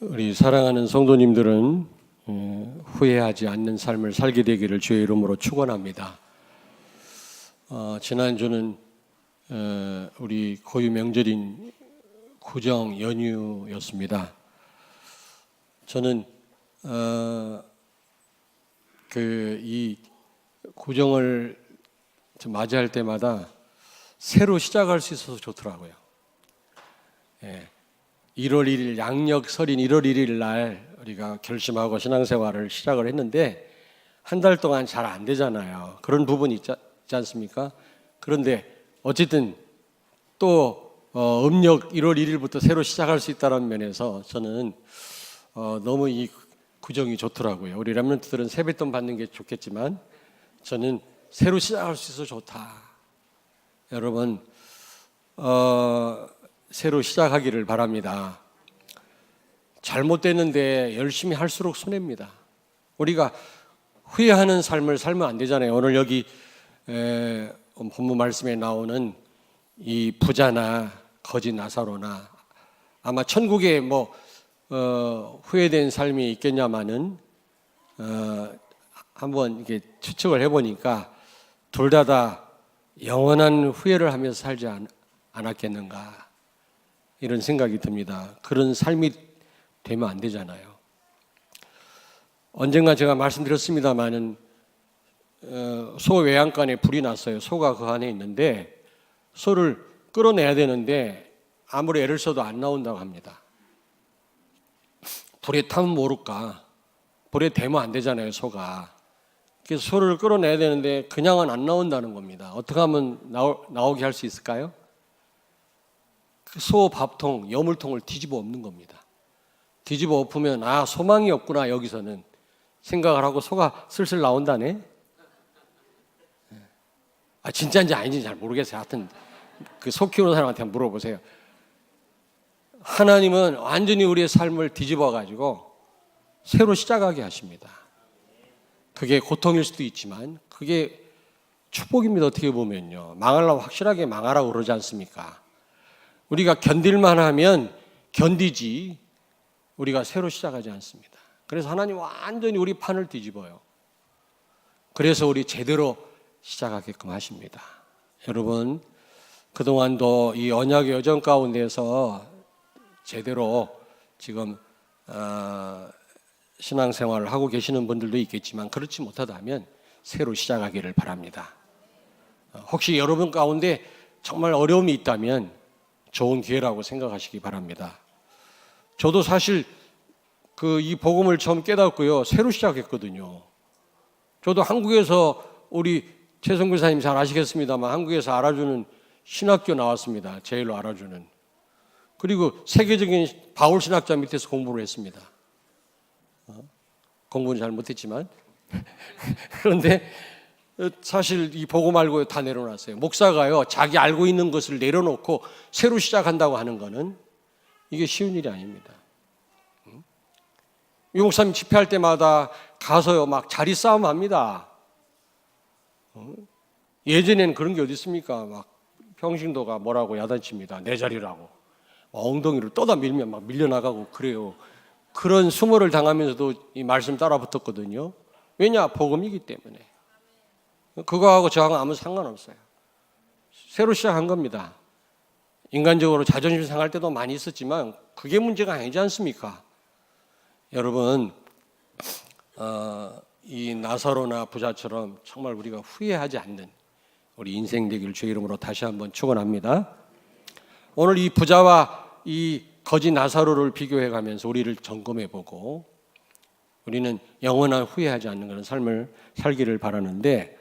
우리 사랑하는 성도님들은 후회하지 않는 삶을 살게 되기를 주의 이름으로 축원합니다. 지난주는 우리 고유 명절인 구정 연휴였습니다. 저는 이 구정을 맞이할 때마다 새로 시작할 수 있어서 좋더라고요. 1월 1일 양력설인 1월 1일 날 우리가 결심하고 신앙생활을 시작을 했는데 한 달 동안 잘 안 되잖아요. 그런 부분이 있지 않습니까? 그런데 어쨌든 또 음력 1월 1일부터 새로 시작할 수 있다는 면에서 저는 너무 이 구정이 좋더라고요. 우리 렘넌트들은 세뱃돈 받는 게 좋겠지만 저는 새로 시작할 수 있어서 좋다. 여러분 새로 시작하기를 바랍니다. 잘못됐는데 열심히 할수록 손해입니다. 우리가 후회하는 삶을 살면 안 되잖아요. 오늘 여기 본문 말씀에 나오는 이 부자나 거지 나사로나 아마 천국에 후회된 삶이 있겠냐마는 한번 이렇게 추측을 해보니까 둘 다 영원한 후회를 하면서 살지 않았겠는가 이런 생각이 듭니다. 그런 삶이 되면 안 되잖아요. 언젠가 제가 말씀드렸습니다마는 소 외양간에 불이 났어요. 소가 그 안에 있는데 소를 끌어내야 되는데 아무리 애를 써도 안 나온다고 합니다. 불에 타면 모를까. 불에 대면 안 되잖아요, 소가. 그래서 소를 끌어내야 되는데 그냥은 안 나온다는 겁니다. 어떻게 하면 나오게 할 수 있을까요? 그 소 밥통, 여물통을 뒤집어 엎는 겁니다. 뒤집어 엎으면 소망이 없구나 여기서는 생각을 하고 소가 슬슬 나온다네. 진짜인지 아닌지 잘 모르겠어요. 하여튼 그 소 키우는 사람한테 한번 물어보세요. 하나님은 완전히 우리의 삶을 뒤집어 가지고 새로 시작하게 하십니다. 그게 고통일 수도 있지만 그게 축복입니다. 어떻게 보면요. 망하려면 확실하게 망하라고 그러지 않습니까? 우리가 견딜만 하면 견디지 우리가 새로 시작하지 않습니다. 그래서 하나님 완전히 우리 판을 뒤집어요. 그래서 우리 제대로 시작하게끔 하십니다. 여러분 그동안도 이 언약의 여정 가운데서 제대로 지금 신앙생활을 하고 계시는 분들도 있겠지만 그렇지 못하다면 새로 시작하기를 바랍니다. 혹시 여러분 가운데 정말 어려움이 있다면 좋은 기회라고 생각하시기 바랍니다. 저도 사실 이 복음을 처음 깨닫고요 새로 시작했거든요. 저도 한국에서 우리 최성구 사님 잘 아시겠습니다만 한국에서 알아주는 신학교 나왔습니다. 제일로 알아주는. 그리고 세계적인 바울 신학자 밑에서 공부를 했습니다. 공부는 잘 못했지만 그런데 사실 이 복음 알고 다 내려놨어요. 목사가요 자기 알고 있는 것을 내려놓고 새로 시작한다고 하는 거는 이게 쉬운 일이 아닙니다. 이 목사님 집회할 때마다 가서요 막 자리 싸움 합니다. 예전에는 그런 게 어디 있습니까? 막 평신도가 뭐라고 야단칩니다. 내 자리라고 엉덩이를 떠다 밀면 막 밀려나가고 그래요. 그런 수모를 당하면서도 이 말씀 따라 붙었거든요. 왜냐? 복음이기 때문에. 그거하고 저하고 아무 상관없어요. 새로 시작한 겁니다. 인간적으로 자존심 상할 때도 많이 있었지만 그게 문제가 아니지 않습니까? 여러분 이 나사로나 부자처럼 정말 우리가 후회하지 않는 우리 인생 되기를 주의 이름으로 다시 한번 축원합니다. 오늘 이 부자와 이 거지 나사로를 비교해 가면서 우리를 점검해 보고 우리는 영원한 후회하지 않는 그런 삶을 살기를 바라는데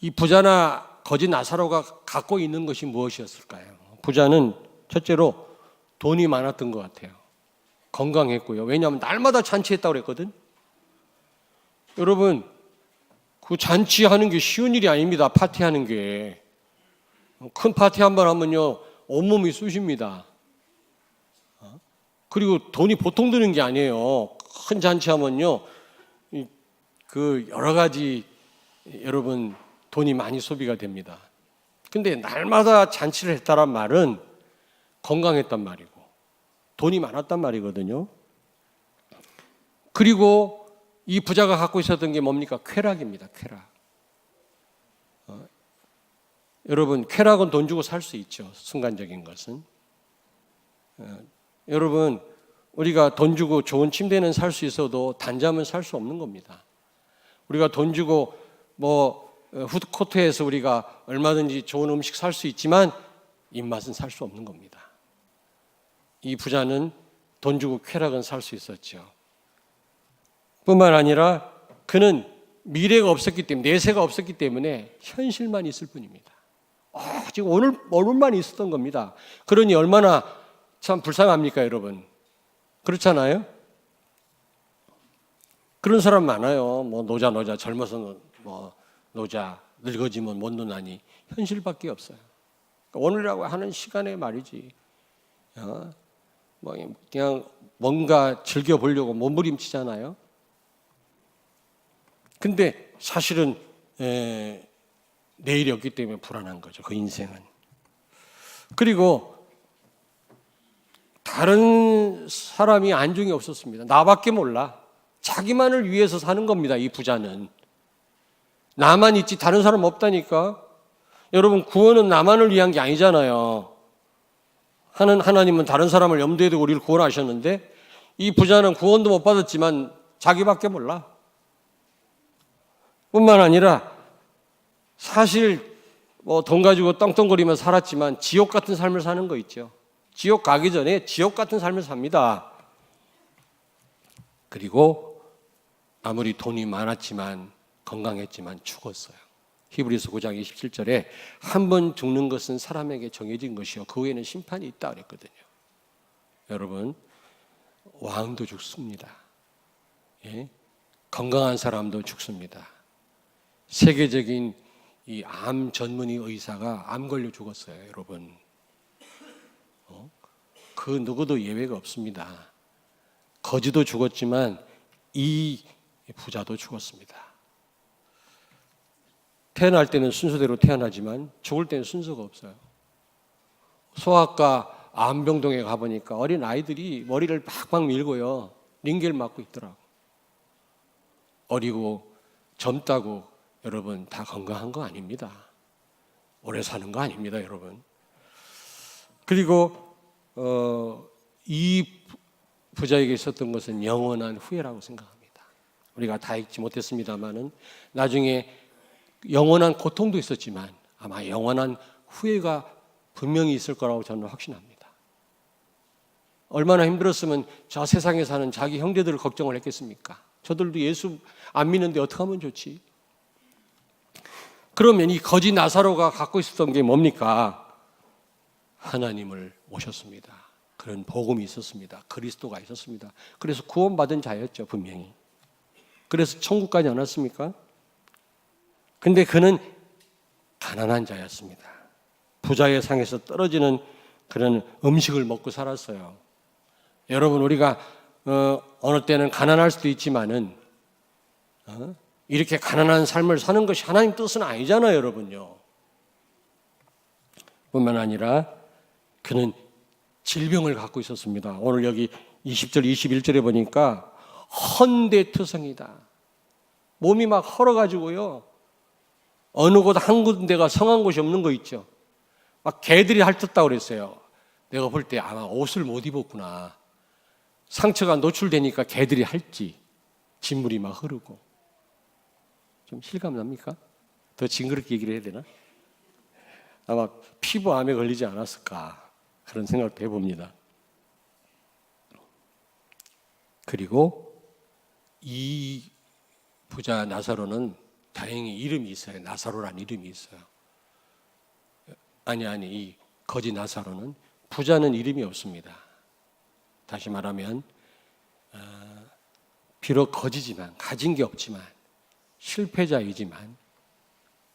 이 부자나 거지 나사로가 갖고 있는 것이 무엇이었을까요? 부자는 첫째로 돈이 많았던 것 같아요. 건강했고요. 왜냐하면 날마다 잔치했다고 그랬거든. 여러분 그 잔치하는 게 쉬운 일이 아닙니다. 파티하는 게. 큰 파티 한번 하면요 온몸이 쑤십니다. 그리고 돈이 보통 드는 게 아니에요. 큰 잔치하면요 그 여러 가지 여러분 돈이 많이 소비가 됩니다. 근데 날마다 잔치를 했다란 말은 건강했단 말이고 돈이 많았단 말이거든요. 그리고 이 부자가 갖고 있었던 게 뭡니까? 쾌락입니다. 쾌락. 여러분, 쾌락은 돈 주고 살 수 있죠. 순간적인 것은. 여러분, 우리가 돈 주고 좋은 침대는 살 수 있어도 단잠은 살 수 없는 겁니다. 우리가 돈 주고 푸드코트에서 우리가 얼마든지 좋은 음식 살 수 있지만 입맛은 살 수 없는 겁니다. 이 부자는 돈 주고 쾌락은 살 수 있었죠. 뿐만 아니라 그는 미래가 없었기 때문에, 내세가 없었기 때문에 현실만 있을 뿐입니다. 지금 오늘만 있었던 겁니다. 그러니 얼마나 참 불쌍합니까, 여러분? 그렇잖아요? 그런 사람 많아요. 노자 젊어서 노자, 늙어지면 못 노나니 현실밖에 없어요. 오늘이라고 하는 시간에 말이지. 그냥 뭔가 즐겨보려고 몸부림치잖아요. 근데 사실은 내일이 없기 때문에 불안한 거죠. 그 인생은. 그리고 다른 사람이 안중이 없었습니다. 나밖에 몰라. 자기만을 위해서 사는 겁니다. 이 부자는. 나만 있지 다른 사람 없다니까. 여러분, 구원은 나만을 위한 게 아니잖아요. 하나님은 다른 사람을 염두에 두고 우리를 구원하셨는데 이 부자는 구원도 못 받았지만 자기밖에 몰라. 뿐만 아니라 사실 돈 가지고 떵떵거리며 살았지만 지옥 같은 삶을 사는 거 있죠. 지옥 가기 전에 지옥 같은 삶을 삽니다. 그리고 아무리 돈이 많았지만 건강했지만 죽었어요. 히브리서 9장 27절에 한 번 죽는 것은 사람에게 정해진 것이요 그 후에는 심판이 있다 그랬거든요. 여러분, 왕도 죽습니다. 예? 건강한 사람도 죽습니다. 세계적인 이 암 전문의 의사가 암 걸려 죽었어요, 여러분. 그 누구도 예외가 없습니다. 거지도 죽었지만 이 부자도 죽었습니다. 태어날 때는 순서대로 태어나지만 죽을 때는 순서가 없어요. 소아과 암병동에 가보니까 어린 아이들이 머리를 팍팍 밀고요, 링겔 맞고 있더라고. 어리고 젊다고 여러분 다 건강한 거 아닙니다. 오래 사는 거 아닙니다, 여러분. 그리고 이 부자에게 있었던 것은 영원한 후회라고 생각합니다. 우리가 다 읽지 못했습니다만은 나중에 영원한 고통도 있었지만 아마 영원한 후회가 분명히 있을 거라고 저는 확신합니다. 얼마나 힘들었으면 저 세상에 사는 자기 형제들을 걱정을 했겠습니까? 저들도 예수 안 믿는데 어떻게 하면 좋지? 그러면 이 거지 나사로가 갖고 있었던 게 뭡니까? 하나님을 모셨습니다. 그런 복음이 있었습니다. 그리스도가 있었습니다. 그래서 구원받은 자였죠, 분명히. 그래서 천국 가지 않았습니까? 근데 그는 가난한 자였습니다. 부자의 상에서 떨어지는 그런 음식을 먹고 살았어요. 여러분, 우리가 어느 때는 가난할 수도 있지만은 이렇게 가난한 삶을 사는 것이 하나님 뜻은 아니잖아요, 여러분요. 뿐만 아니라 그는 질병을 갖고 있었습니다. 오늘 여기 20절, 21절에 보니까 헌대투성이다. 몸이 막 헐어가지고요. 어느 곳 한 군데가 성한 곳이 없는 거 있죠. 막 개들이 핥았다고 그랬어요. 내가 볼 때 아마 옷을 못 입었구나. 상처가 노출되니까 개들이 핥지. 진물이 막 흐르고. 좀 실감 납니까? 더 징그럽게 얘기를 해야 되나? 아마 피부암에 걸리지 않았을까 그런 생각도 해봅니다. 그리고 이 부자 나사로는 다행히 이름이 있어요. 나사로란 이름이 있어요. 아니 이 거지 나사로는, 부자는 이름이 없습니다. 다시 말하면 비록 거지지만, 가진 게 없지만, 실패자이지만,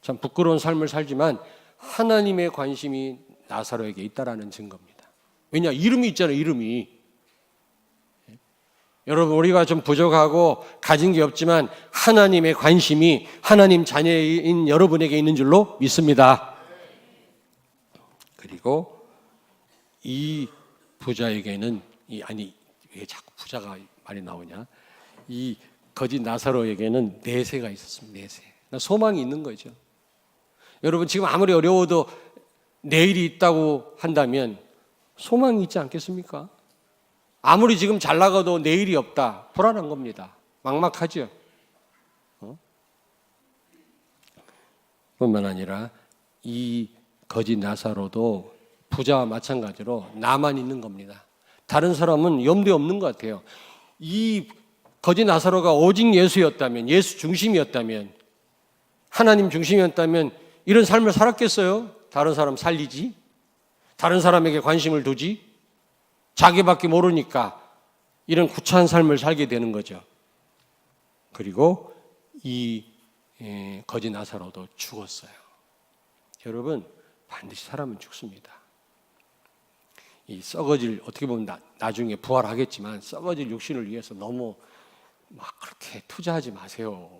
참 부끄러운 삶을 살지만 하나님의 관심이 나사로에게 있다라는 증거입니다. 왜냐? 이름이 있잖아요, 이름이. 여러분, 우리가 좀 부족하고 가진 게 없지만 하나님의 관심이 하나님 자녀인 여러분에게 있는 줄로 믿습니다. 그리고 이 부자에게는 왜 자꾸 부자가 말이 나오냐? 이 거짓 나사로에게는 내세가 있었습니다. 내세. 소망이 있는 거죠. 여러분 지금 아무리 어려워도 내일이 있다고 한다면 소망이 있지 않겠습니까? 아무리 지금 잘 나가도 내일이 없다. 불안한 겁니다. 막막하죠. 뿐만 아니라 이 거짓 나사로도 부자와 마찬가지로 나만 있는 겁니다. 다른 사람은 염두에 없는 것 같아요. 이 거짓 나사로가 오직 예수였다면, 예수 중심이었다면, 하나님 중심이었다면 이런 삶을 살았겠어요? 다른 사람 살리지? 다른 사람에게 관심을 두지? 자기밖에 모르니까 이런 구차한 삶을 살게 되는 거죠. 그리고 이 거짓 나사로도 죽었어요. 여러분 반드시 사람은 죽습니다. 이 썩어질 어떻게 보면 나중에 부활하겠지만 썩어질 육신을 위해서 너무 막 그렇게 투자하지 마세요.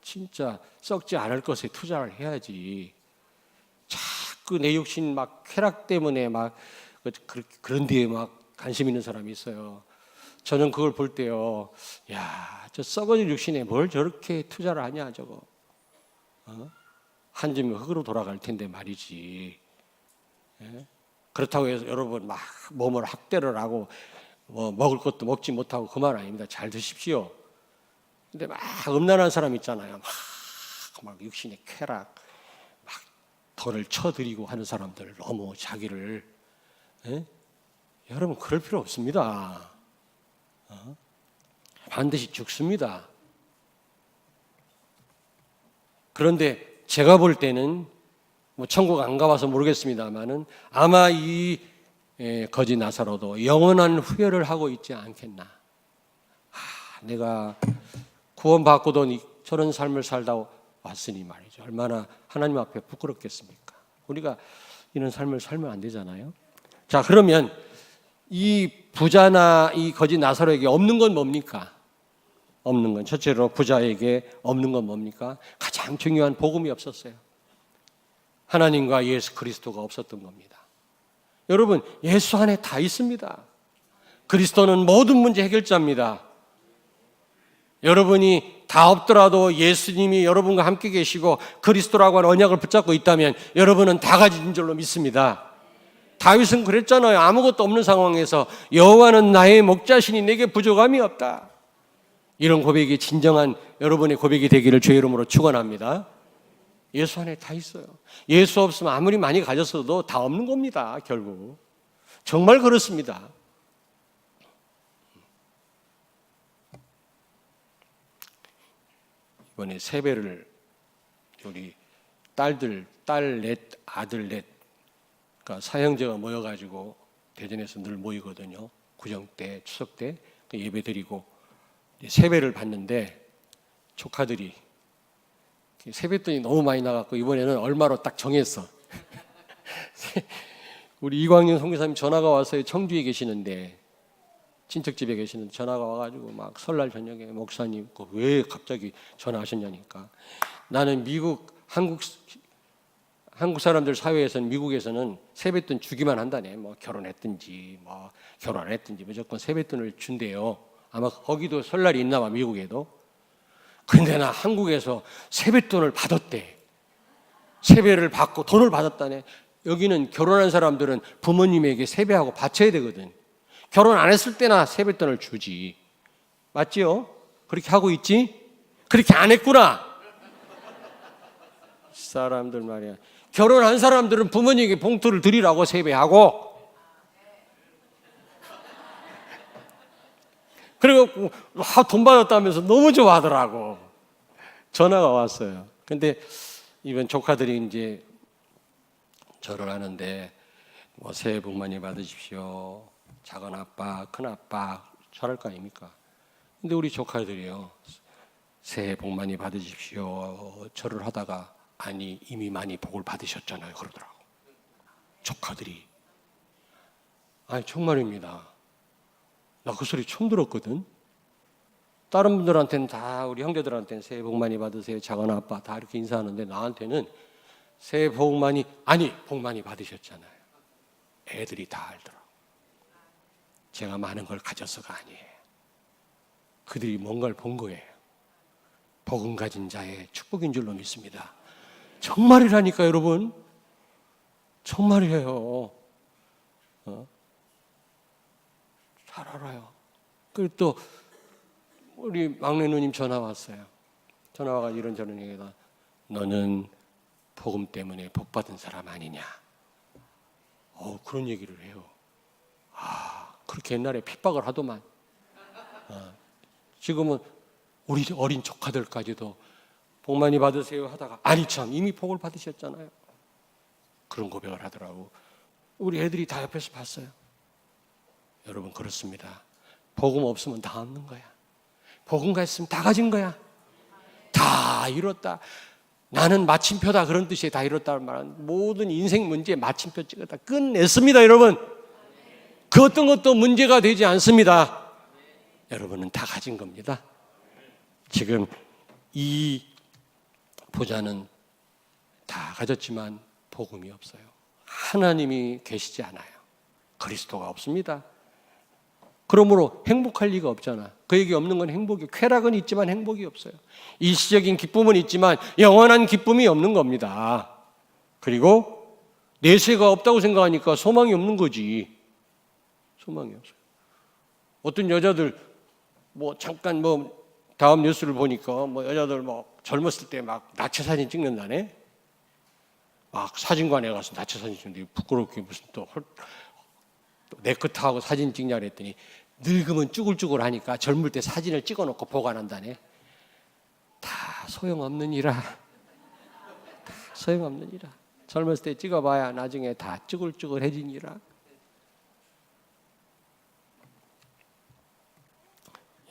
진짜 썩지 않을 것에 투자를 해야지. 자꾸 내 육신 막 쾌락 때문에 막 그런 데에 막 관심 있는 사람이 있어요. 저는 그걸 볼 때요. 야, 저 썩어질 육신에 뭘 저렇게 투자를 하냐 저거. 한 줌이 흙으로 돌아갈 텐데 말이지. 예? 그렇다고 해서 여러분 막 몸을 학대를 하고 뭐 먹을 것도 먹지 못하고 그만 아닙니다. 잘 드십시오. 근데 막 음란한 사람 있잖아요. 막 육신의 쾌락, 막 돈을 쳐드리고 하는 사람들 너무 자기를 여러분 그럴 필요 없습니다. 반드시 죽습니다. 그런데 제가 볼 때는 뭐 천국 안 가봐서 모르겠습니다만은 아마 이 거짓 나사로도 영원한 후회를 하고 있지 않겠나. 내가 구원받고도 저런 삶을 살다 왔으니 말이죠. 얼마나 하나님 앞에 부끄럽겠습니까? 우리가 이런 삶을 살면 안 되잖아요. 자, 그러면 이 부자나 이 거짓 나사로에게 없는 건 뭡니까? 없는 건 첫째로 부자에게 없는 건 뭡니까? 가장 중요한 복음이 없었어요. 하나님과 예수 그리스도가 없었던 겁니다. 여러분 예수 안에 다 있습니다. 그리스도는 모든 문제 해결자입니다. 여러분이 다 없더라도 예수님이 여러분과 함께 계시고 그리스도라고 하는 언약을 붙잡고 있다면 여러분은 다 가진 줄로 믿습니다. 다윗은 그랬잖아요. 아무것도 없는 상황에서 여호와는 나의 목자시니 내게 부족함이 없다. 이런 고백이 진정한 여러분의 고백이 되기를 주의 이름으로 축원합니다. 예수 안에 다 있어요. 예수 없으면 아무리 많이 가졌어도 다 없는 겁니다. 결국 정말 그렇습니다. 이번에 세배를 우리 딸 넷, 아들 넷, 그러니까 사형제가 모여가지고 대전에서 늘 모이거든요. 구정 때, 추석 때 예배 드리고 세배를 받는데 조카들이 세뱃돈이 너무 많이 나갔고 이번에는 얼마로 딱 정했어. 우리 이광윤 선교사님 전화가 왔어요. 청주에 계시는데 친척집에 계시는데 전화가 와가지고 막 설날 저녁에 목사님 왜 갑자기 전화하셨냐니까 나는 한국 사람들 사회에서는 미국에서는 세뱃돈 주기만 한다네. 뭐 결혼했든지 뭐 결혼 안 했든지 무조건 세뱃돈을 준대요. 아마 거기도 설날이 있나 봐 미국에도. 근데 나 한국에서 세뱃돈을 받았대. 세배를 받고 돈을 받았다네. 여기는 결혼한 사람들은 부모님에게 세배하고 바쳐야 되거든. 결혼 안 했을 때나 세뱃돈을 주지. 맞지요? 그렇게 하고 있지? 그렇게 안 했구나. 사람들 말이야. 결혼한 사람들은 부모님에게 봉투를 드리라고 세배하고 그리고 돈 받았다면서 너무 좋아하더라고. 전화가 왔어요. 근데 이번 조카들이 이제 절을 하는데 뭐 새해 복 많이 받으십시오. 작은 아빠, 큰 아빠 잘할 거 아닙니까? 근데 우리 조카들이요. 새해 복 많이 받으십시오. 절을 하다가 아니 이미 많이 복을 받으셨잖아요. 그러더라고. 조카들이. 아니 정말입니다. 나 그 소리 처음 들었거든. 다른 분들한테는 다 우리 형제들한테는 새해 복 많이 받으세요. 작은 아빠 다 이렇게 인사하는데 나한테는 새해 복 많이 복 많이 받으셨잖아요. 애들이 다 알더라고. 제가 많은 걸 가져서가 아니에요. 그들이 뭔가를 본 거예요. 복음 가진 자의 축복인 줄로 믿습니다. 정말이라니까 여러분. 정말이에요. 잘 알아요. 그리고 또 우리 막내 누님 전화 왔어요. 전화 와가지고 이런저런 얘기가, 너는 복음 때문에 복 받은 사람 아니냐. 그런 얘기를 해요. 그렇게 옛날에 핍박을 하더만. 지금은 우리 어린 조카들까지도 복 많이 받으세요 하다가, 아니 참 이미 복을 받으셨잖아요. 그런 고백을 하더라고. 우리 애들이 다 옆에서 봤어요. 여러분, 그렇습니다. 복음 없으면 다 없는 거야. 복음가 있으면 다 가진 거야. 다 이뤘다. 나는 마침표다, 그런 뜻이에요. 다 이뤘다는 말은 모든 인생 문제에 마침표 찍었다, 끝냈습니다. 여러분, 그 어떤 것도 문제가 되지 않습니다. 여러분은 다 가진 겁니다. 지금 이 보좌는 다 가졌지만 복음이 없어요. 하나님이 계시지 않아요. 그리스도가 없습니다. 그러므로 행복할 리가 없잖아. 그에게 없는 건 행복이, 쾌락은 있지만 행복이 없어요. 일시적인 기쁨은 있지만 영원한 기쁨이 없는 겁니다. 그리고 내세가 없다고 생각하니까 소망이 없는 거지. 소망이 없어요. 어떤 여자들 잠깐 다음 뉴스를 보니까 여자들 젊었을 때 막 나체 사진 찍는다네. 막 사진관에 가서 나체 사진 찍는데 부끄럽게 무슨 또 내 것하고 사진 찍냐 그랬더니, 늙으면 쭈글쭈글 하니까 젊을 때 사진을 찍어놓고 보관한다네. 다 소용없는 일아. 다 소용없는 일아. 젊었을 때 찍어봐야 나중에 다 쭈글쭈글해진 일아.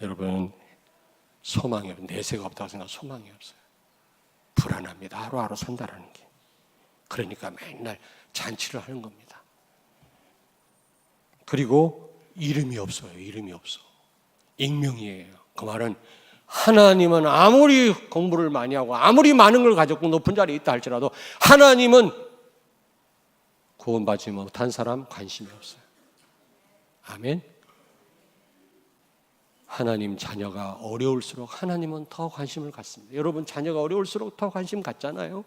여러분, 소망이 없어요. 내세가 없다고 생각하면 소망이 없어요. 불안합니다. 하루하루 산다라는 게. 그러니까 맨날 잔치를 하는 겁니다. 그리고 이름이 없어요. 이름이 없어. 익명이에요. 그 말은 하나님은 아무리 공부를 많이 하고 아무리 많은 걸 가졌고 높은 자리에 있다 할지라도 하나님은 구원받지 못한 사람 관심이 없어요. 아멘. 하나님 자녀가 어려울수록 하나님은 더 관심을 갖습니다. 여러분, 자녀가 어려울수록 더 관심 갖잖아요.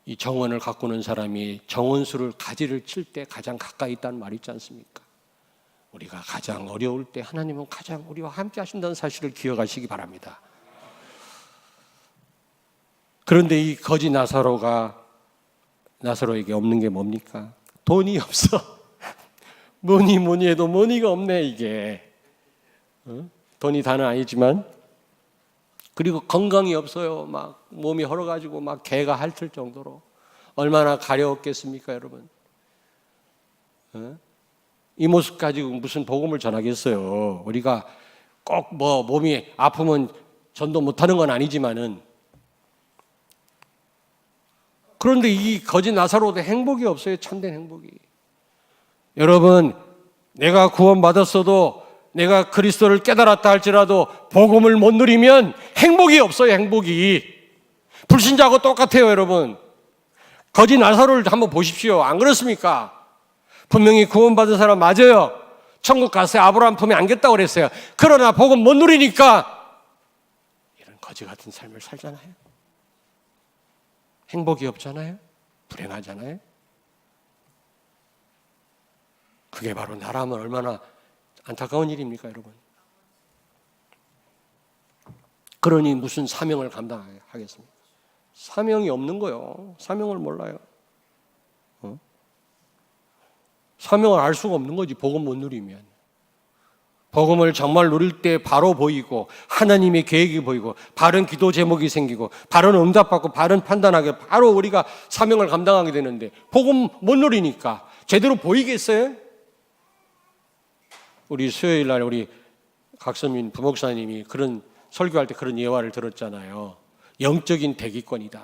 이 정원을 가꾸는 사람이 정원수를 가지를 칠 때 가장 가까이 있다는 말이 있지 않습니까? 우리가 가장 어려울 때 하나님은 가장 우리와 함께 하신다는 사실을 기억하시기 바랍니다. 그런데 이 거지 나사로에게 없는 게 뭡니까? 돈이 없어. 뭐니 해도 뭐니가 없네 이게. 돈이 다는 아니지만, 그리고 건강이 없어요. 막 몸이 헐어가지고 막 개가 핥을 정도로. 얼마나 가려웠겠습니까, 여러분? 이 모습 가지고 무슨 복음을 전하겠어요? 우리가 꼭 몸이 아프면 전도 못하는 건 아니지만은, 그런데 이 거지 나사로도 행복이 없어요. 참된 행복이. 여러분, 내가 구원받았어도, 내가 그리스도를 깨달았다 할지라도 복음을 못 누리면 행복이 없어요. 행복이. 불신자하고 똑같아요. 여러분, 거지 나사로를 한번 보십시오. 안 그렇습니까? 분명히 구원받은 사람 맞아요. 천국 가서 아브라함 품에 안겼다고 그랬어요. 그러나 복음 못 누리니까 이런 거지 같은 삶을 살잖아요. 행복이 없잖아요. 불행하잖아요. 그게 바로 나라면 얼마나 안타까운 일입니까, 여러분? 그러니 무슨 사명을 감당하겠습니까? 사명이 없는 거요. 사명을 몰라요. 사명을 알 수가 없는 거지, 복음 못 누리면. 복음을 정말 누릴 때 바로 보이고, 하나님의 계획이 보이고, 바른 기도 제목이 생기고, 바른 응답받고, 바른 판단하게 바로 우리가 사명을 감당하게 되는데, 복음 못 누리니까 제대로 보이겠어요? 우리 수요일 날 우리 각선민 부목사님이 그런 설교할 때 그런 예화를 들었잖아요. 영적인 대기권이다.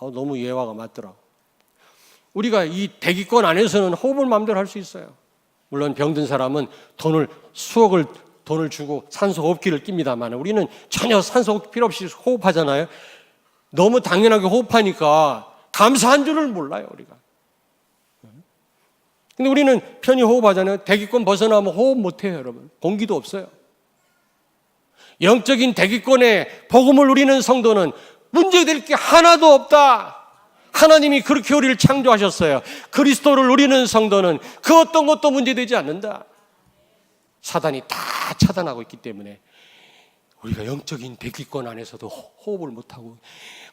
너무 예화가 맞더라고. 우리가 이 대기권 안에서는 호흡을 마음대로 할 수 있어요. 물론 병든 사람은 수억을 돈을 주고 산소 호흡기를 낍니다만, 우리는 전혀 산소 호흡기 필요 없이 호흡하잖아요. 너무 당연하게 호흡하니까 감사한 줄을 몰라요, 우리가. 근데 우리는 편히 호흡하잖아요. 대기권 벗어나면 호흡 못해요, 여러분. 공기도 없어요. 영적인 대기권에 복음을 누리는 성도는 문제될 게 하나도 없다. 하나님이 그렇게 우리를 창조하셨어요. 그리스도를 누리는 성도는 그 어떤 것도 문제되지 않는다. 사단이 다 차단하고 있기 때문에 우리가 영적인 대기권 안에서도 호흡을 못하고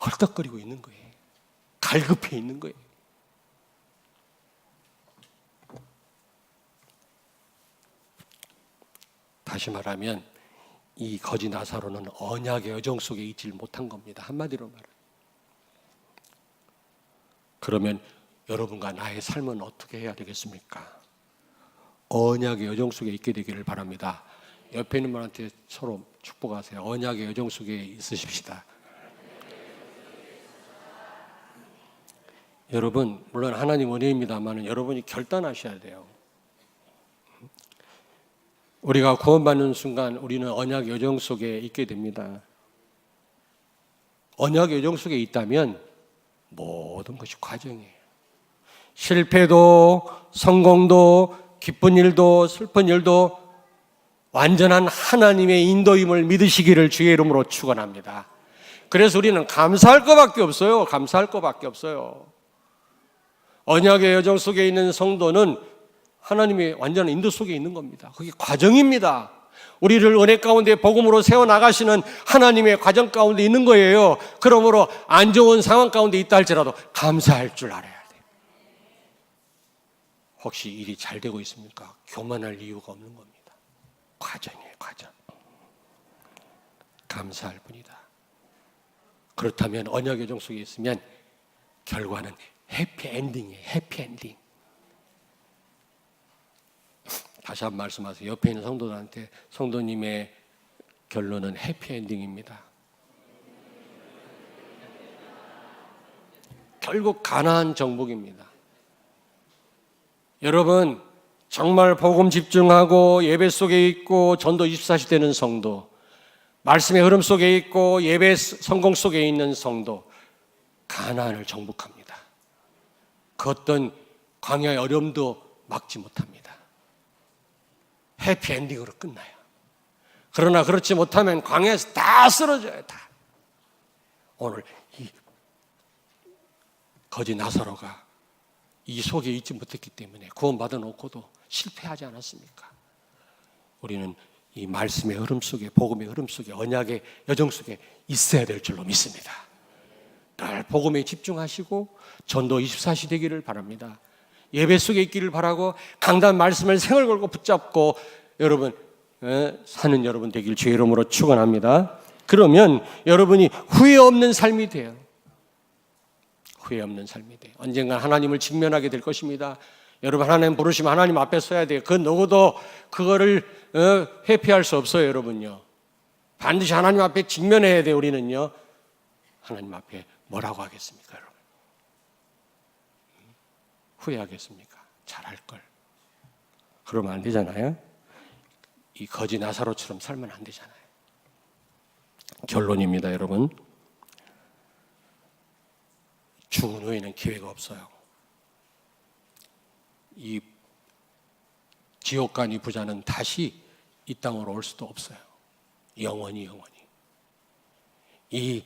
헐떡거리고 있는 거예요. 갈급해 있는 거예요. 다시 말하면 이 거지 나사로는 언약의 여정 속에 있지 못한 겁니다. 한마디로 말하면. 그러면 여러분과 나의 삶은 어떻게 해야 되겠습니까? 언약의 여정 속에 있게 되기를 바랍니다. 옆에 있는 분한테 서로 축복하세요. 언약의 여정 속에 있으십시다. 여러분, 물론 하나님 은혜입니다만 여러분이 결단하셔야 돼요. 우리가 구원받는 순간 우리는 언약 여정 속에 있게 됩니다. 언약 여정 속에 있다면 모든 것이 과정이에요. 실패도 성공도 기쁜 일도 슬픈 일도 완전한 하나님의 인도임을 믿으시기를 주의 이름으로 축원합니다. 그래서 우리는 감사할 것밖에 없어요. 감사할 것밖에 없어요. 언약의 여정 속에 있는 성도는 하나님의 완전한 인도 속에 있는 겁니다. 그게 과정입니다. 우리를 은혜 가운데 복음으로 세워나가시는 하나님의 과정 가운데 있는 거예요. 그러므로 안 좋은 상황 가운데 있다 할지라도 감사할 줄 알아야 돼요. 혹시 일이 잘 되고 있습니까? 교만할 이유가 없는 겁니다. 과정이에요, 과정. 감사할 뿐이다. 그렇다면 언약의 여정 속에 있으면 결과는 해피엔딩이에요. 해피엔딩. 다시 한번 말씀하세요. 옆에 있는 성도들한테 성도님의 결론은 해피엔딩입니다. 결국 가나안 정복입니다. 여러분 정말 복음 집중하고 예배 속에 있고 전도 24시 되는 성도, 말씀의 흐름 속에 있고 예배 성공 속에 있는 성도, 가나안을 정복합니다. 그 어떤 광야의 어려움도 막지 못합니다. 해피엔딩으로 끝나요. 그러나 그렇지 못하면 광야에서 다 쓰러져요. 다. 오늘 이 거지 나사로가 이 속에 있지 못했기 때문에 구원받아 놓고도 실패하지 않았습니까? 우리는 이 말씀의 흐름 속에, 복음의 흐름 속에, 언약의 여정 속에 있어야 될 줄로 믿습니다. 늘 복음에 집중하시고 전도 24시 되기를 바랍니다. 예배 속에 있기를 바라고 강단 말씀을 생을 걸고 붙잡고 여러분 사는 여러분 되길 주의 이름으로 축원합니다. 그러면 여러분이 후회 없는 삶이 돼요. 후회 없는 삶이 돼요. 언젠가 하나님을 직면하게 될 것입니다. 여러분 하나님 부르시면 하나님 앞에 서야 돼요. 그 누구도 그거를 회피할 수 없어요, 여러분요. 반드시 하나님 앞에 직면해야 돼요. 우리는요. 하나님 앞에 뭐라고 하겠습니까, 여러분? 후회하겠습니까? 잘할 걸. 그러면 안 되잖아요. 이 거지 나사로처럼 살면 안 되잖아요. 결론입니다, 여러분. 죽은 후에는 기회가 없어요. 이 지옥 간 이 부자는 다시 이 땅으로 올 수도 없어요. 영원히. 이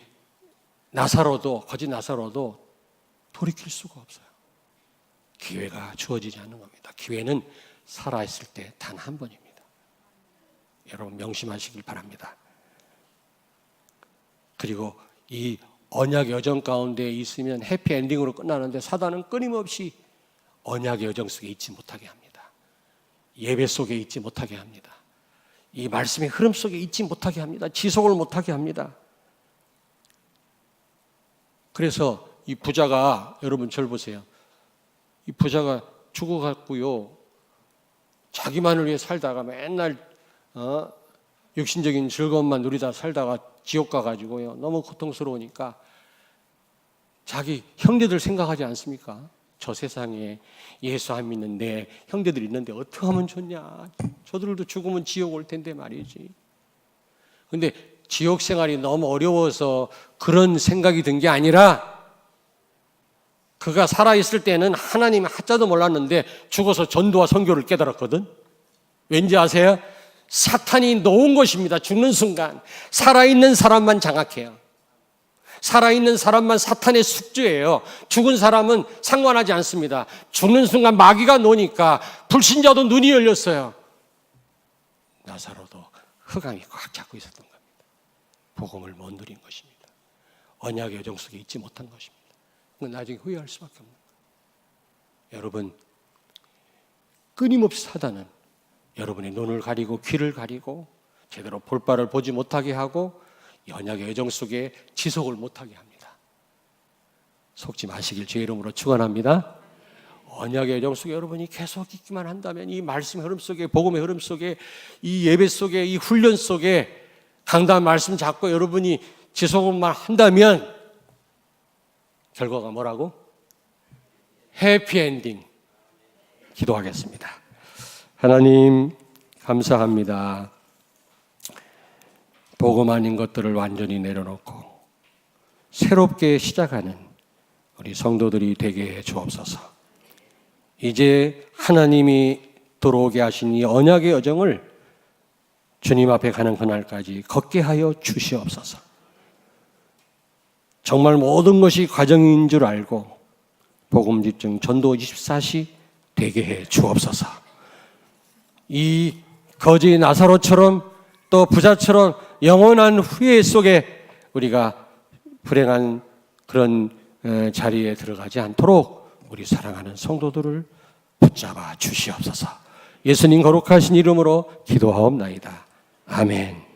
나사로도, 거지 나사로도 돌이킬 수가 없어요. 기회가 주어지지 않는 겁니다. 기회는 살아있을 때 단 한 번입니다. 여러분 명심하시길 바랍니다. 그리고 이 언약의 여정 가운데 있으면 해피엔딩으로 끝나는데 사단은 끊임없이 언약의 여정 속에 있지 못하게 합니다. 예배 속에 있지 못하게 합니다. 이 말씀의 흐름 속에 있지 못하게 합니다. 지속을 못하게 합니다. 그래서 이 부자가, 여러분 저를 보세요. 이 부자가 죽어갔고요. 자기만을 위해 살다가 맨날 육신적인 즐거움만 누리다 살다가 지옥 가가지고요. 너무 고통스러우니까 자기 형제들 생각하지 않습니까? 저 세상에 예수 안 믿는 내 형제들 있는데 어떻게 하면 좋냐. 저들도 죽으면 지옥 올 텐데 말이지. 근데 지옥 생활이 너무 어려워서 그런 생각이 든 게 아니라 그가 살아있을 때는 하나님의 하자도 몰랐는데 죽어서 전도와 선교를 깨달았거든. 왠지 아세요? 사탄이 놓은 것입니다. 죽는 순간 살아있는 사람만 장악해요. 살아있는 사람만 사탄의 숙주예요. 죽은 사람은 상관하지 않습니다. 죽는 순간 마귀가 노니까 불신자도 눈이 열렸어요. 나사로도 흑암이 꽉 잡고 있었던 겁니다. 복음을 못 누린 것입니다. 언약의 여정 속에 있지 못한 것입니다. 나중에 후회할 수밖에 없는 거예요. 여러분, 끊임없이 사단은 여러분의 눈을 가리고 귀를 가리고 제대로 볼바를 보지 못하게 하고 언약의 여정 속에 지속을 못하게 합니다. 속지 마시길 주의 이름으로 축원합니다. 언약의 여정 속에 여러분이 계속 있기만 한다면 이 말씀의 흐름 속에, 복음의 흐름 속에, 이 예배 속에, 이 훈련 속에 강단 말씀 잡고 여러분이 지속만 한다면 결과가 뭐라고? 해피엔딩. 기도하겠습니다. 하나님 감사합니다. 복음 아닌 것들을 완전히 내려놓고 새롭게 시작하는 우리 성도들이 되게 해 주옵소서. 이제 하나님이 들어오게 하신 이 언약의 여정을 주님 앞에 가는 그날까지 걷게 하여 주시옵소서. 정말 모든 것이 과정인 줄 알고 복음 집중 전도 24시 되게 해 주옵소서. 이 거지 나사로처럼 또 부자처럼 영원한 후회 속에 우리가 불행한 그런 자리에 들어가지 않도록 우리 사랑하는 성도들을 붙잡아 주시옵소서. 예수님 거룩하신 이름으로 기도하옵나이다. 아멘.